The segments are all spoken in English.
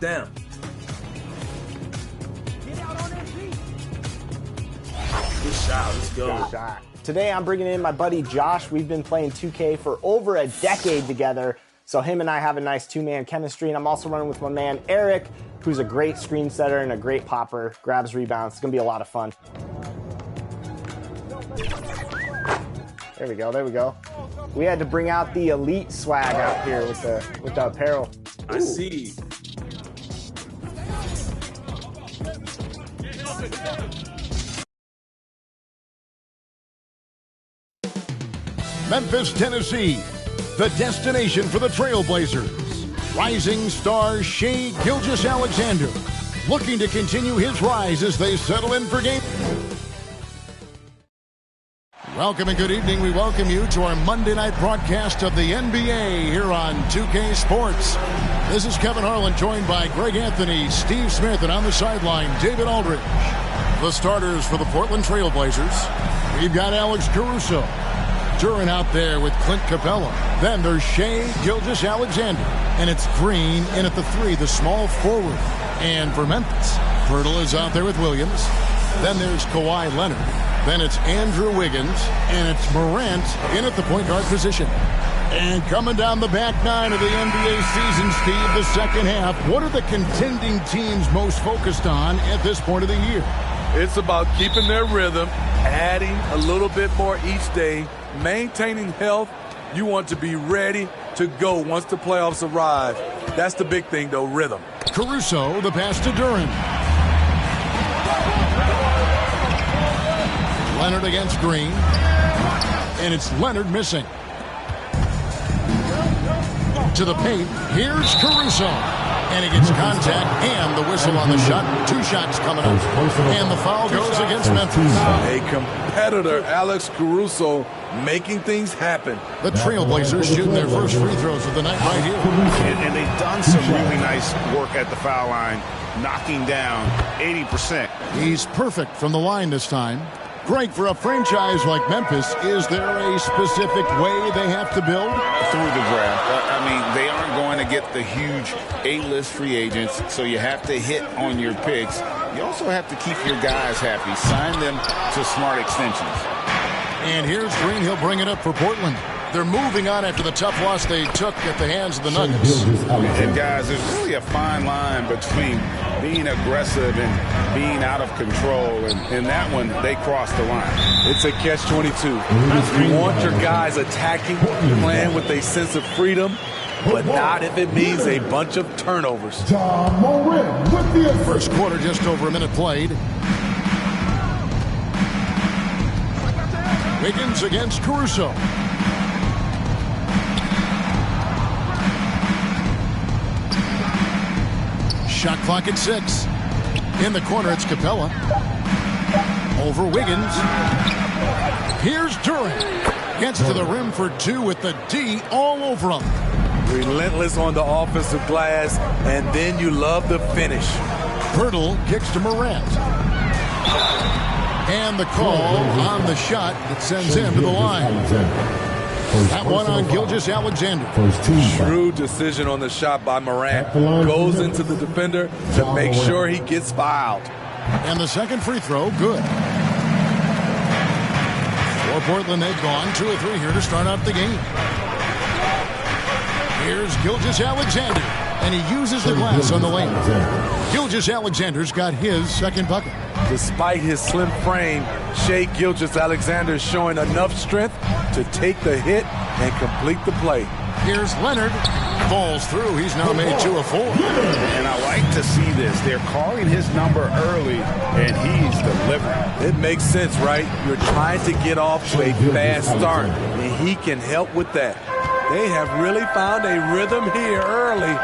them. Good shot. Let's go. Good shot. Today I'm bringing in my buddy Josh. We've been playing 2K for over a decade together, so him and I have a nice two-man chemistry, and I'm also running with my man Eric, who's a great screen setter and a great popper, grabs rebounds. It's going to be a lot of fun. There we go, there we go. We had to bring out the elite swag out here with the apparel. I see. Memphis, Tennessee, the destination for the Trailblazers. Rising star Shai Gilgeous-Alexander looking to continue his rise as they settle in for game. Welcome and good evening. We welcome you to our Monday night broadcast of the NBA here on 2K Sports. This is Kevin Harlan, joined by Greg Anthony, Steve Smith, and on the sideline, David Aldridge. The starters for the Portland Trailblazers. We've got Alex Caruso. Duran out there with Clint Capella. Then there's Shai Gilgeous-Alexander. And it's Green in at the three, the small forward. And for Memphis, Pirtle is out there with Williams. Then there's Kawhi Leonard. Then it's Andrew Wiggins. And it's Morant in at the point guard position. And coming down the back nine of the NBA season, Steve, the second half. What are the contending teams most focused on at this point of the year? It's about keeping their rhythm, adding a little bit more each day, maintaining health. You want to be ready to go once the playoffs arrive. That's the big thing, though, rhythm. Caruso, the pass to Duran. Leonard against Green. And it's Leonard missing. To the paint, here's Caruso. And he gets contact and the whistle on the shot. Two shots coming up. And the foul goes against Memphis. A competitor, Alex Caruso, making things happen. The Trailblazers shooting their first free throws of the night right here. And they've done some really nice work at the foul line, knocking down 80%. He's perfect from the line this time. Greg, for a franchise like Memphis, is there a specific way they have to build? Through the draft. I mean, they aren't going to get the huge A-list free agents, so you have to hit on your picks. You also have to keep your guys happy. Sign them to smart extensions. And here's Green. He'll bring it up for Portland. They're moving on after the tough loss they took at the hands of the Nuggets. And guys, there's really a fine line between being aggressive and being out of control. And in that one, they crossed the line. It's a catch-22. You want your guys attacking, playing with a sense of freedom, but not if it means a bunch of turnovers. First quarter, just over a minute played. Wiggins against Caruso. Shot clock at 6. In the corner, it's Capella. Over Wiggins. Here's Duran. Gets to the rim for two with the D all over him. Relentless on the offensive glass, and then you love the finish. Pirtle kicks to Morant. And the call on the shot that sends him to the line. That one on Gilgeous-Alexander. Shrewd decision on the shot by Morant. Goes into the defender to make sure he gets fouled. And the second free throw, good. For Portland, they've gone 2 of 3 here to start out the game. Here's Gilgeous-Alexander, and he uses the glass on the lane. Gilgeous-Alexander's got his second bucket. Despite his slim frame, Shai Gilgeous-Alexander is showing enough strength to take the hit and complete the play. Here's Leonard. Falls through. He's now made 2 of 4. And I like to see this. They're calling his number early, and he's delivering. It makes sense, right? You're trying to get off to a fast start, and he can help with that. They have really found a rhythm here early.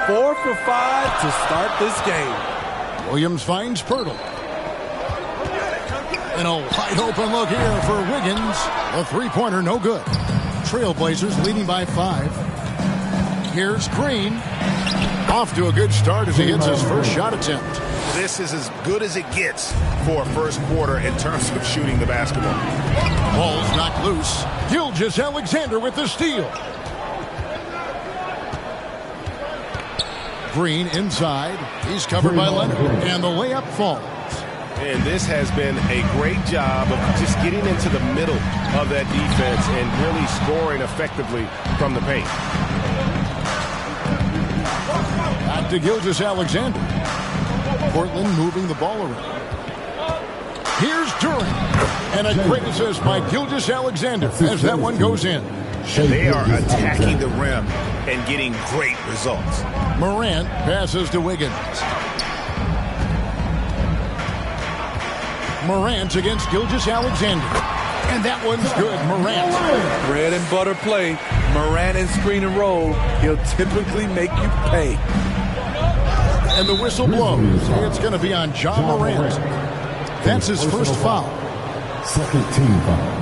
4 for 5 to start this game. Williams finds Pirtle. And a wide open look here for Wiggins. A three-pointer, no good. Trailblazers leading by 5. Here's Green. Off to a good start as he hits his first shot attempt. This is as good as it gets for a first quarter in terms of shooting the basketball. Ball's knocked loose. Gilgeous-Alexander with the steal. Green inside. He's covered by Leonard. And the layup falls. And this has been a great job of just getting into the middle of that defense and really scoring effectively from the paint. Back to Gilgeous-Alexander. Portland moving the ball around. Here's Durant. And a great assist by Gilgeous-Alexander as that one goes in. They are attacking the rim and getting great results. Morant passes to Wiggins. Morant against Gilgeous-Alexander. And that one's good. Morant. Bread and butter play. Morant and screen and roll. He'll typically make you pay. And the whistle blows. It's going to be on Ja Morant. That's his first foul. Second team foul.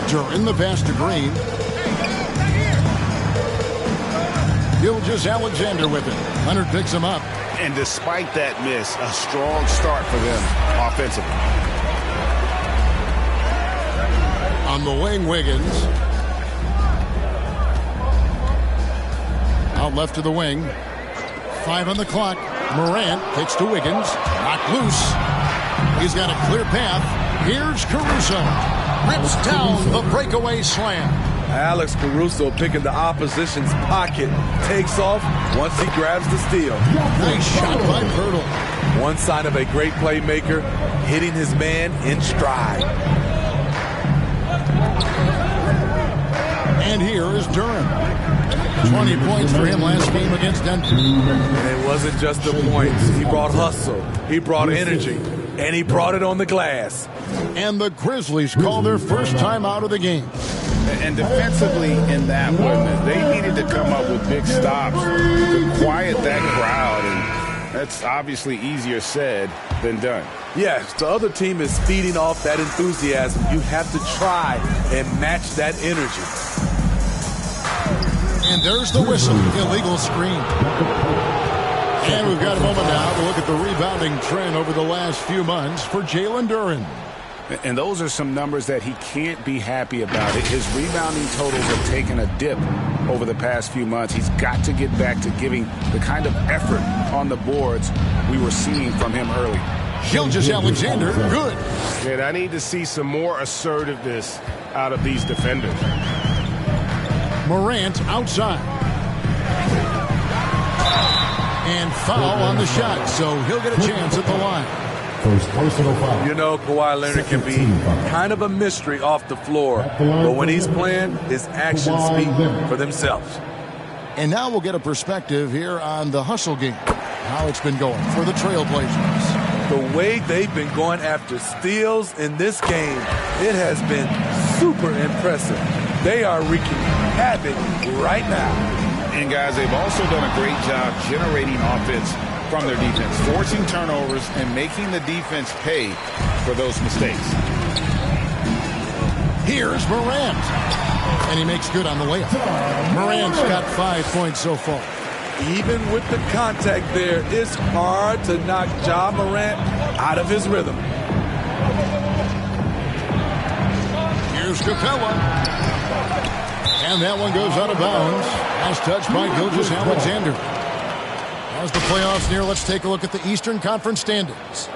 During the pass to Green. Gilgeous-Alexander with it. Leonard picks him up. And despite that miss, a strong start for them offensively. On the wing, Wiggins. Out left to the wing. 5 on the clock. Morant kicks to Wiggins. Knocked loose. He's got a clear path. Here's Caruso. Rips down the breakaway slam. Alex Caruso picking the opposition's pocket. Takes off once he grabs the steal. Nice shot by Pirtle. One sign of a great playmaker, hitting his man in stride. And here is Durham. 20 points for him last game against Denver. And it wasn't just the points. He brought hustle. He brought energy. And he brought it on the glass. And the Grizzlies call their first time out of the game. And defensively in that one, they needed to come up with big stops to quiet that crowd. And that's obviously easier said than done. Yes, the other team is feeding off that enthusiasm. You have to try and match that energy. And there's the whistle. Illegal screen. And we've got a moment now to look at the rebounding trend over the last few months for Jalen Duren. And those are some numbers that he can't be happy about. His rebounding totals have taken a dip over the past few months. He's got to get back to giving the kind of effort on the boards we were seeing from him early. Gilgeous-Alexander, good. And I need to see some more assertiveness out of these defenders. Morant outside. And foul on the shot, so he'll get a chance at the line. First personal foul. You know, Kawhi Leonard can be kind of a mystery off the floor, but when he's playing, his actions speak for themselves. And now we'll get a perspective here on the hustle game, how it's been going for the Trailblazers. The way they've been going after steals in this game, it has been super impressive. They are wreaking havoc right now. And guys, they've also done a great job generating offense from their defense, forcing turnovers and making the defense pay for those mistakes. Here's Morant. And he makes good on the layup. Morant's got 5 points so far. Even with the contact there, it's hard to knock Ja Morant out of his rhythm. Here's Capella. And that one goes out of bounds. Last touch by Gilgeous-Alexander. As the playoffs near, let's take a look at the Eastern Conference standings.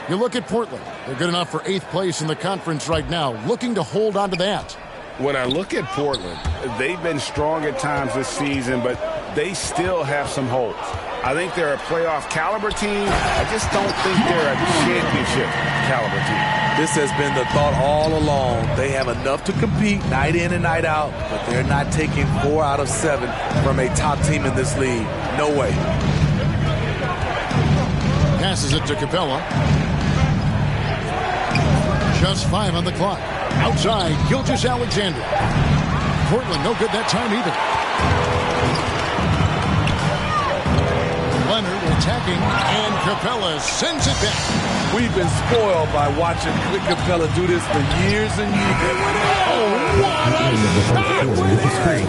You look at Portland. They're good enough for 8th place in the conference right now, looking to hold on to that. When I look at Portland, they've been strong at times this season, but they still have some holes. I think they're a playoff caliber team. I just don't think they're a championship caliber team. This has been the thought all along. They have enough to compete night in and night out, but they're not taking 4 out of 7 from a top team in this league. No way. Passes it to Capella. Just 5 on the clock. Outside, Gilgeous-Alexander. Portland no good that time either. Leonard attacking, and Capella sends it back. We've been spoiled by watching Clint Capella do this for years and years. Oh, what a shot!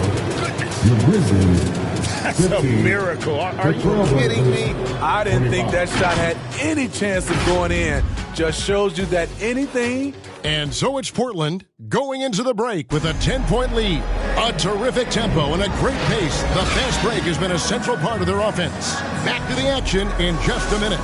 The Grizzlies. That's a miracle. Are you kidding me? I didn't think that shot had any chance of going in. just shows you that anything. And so it's Portland going into the break with a 10-point lead. A terrific tempo and a great pace. The fast break has been a central part of their offense. Back to the action in just a minute.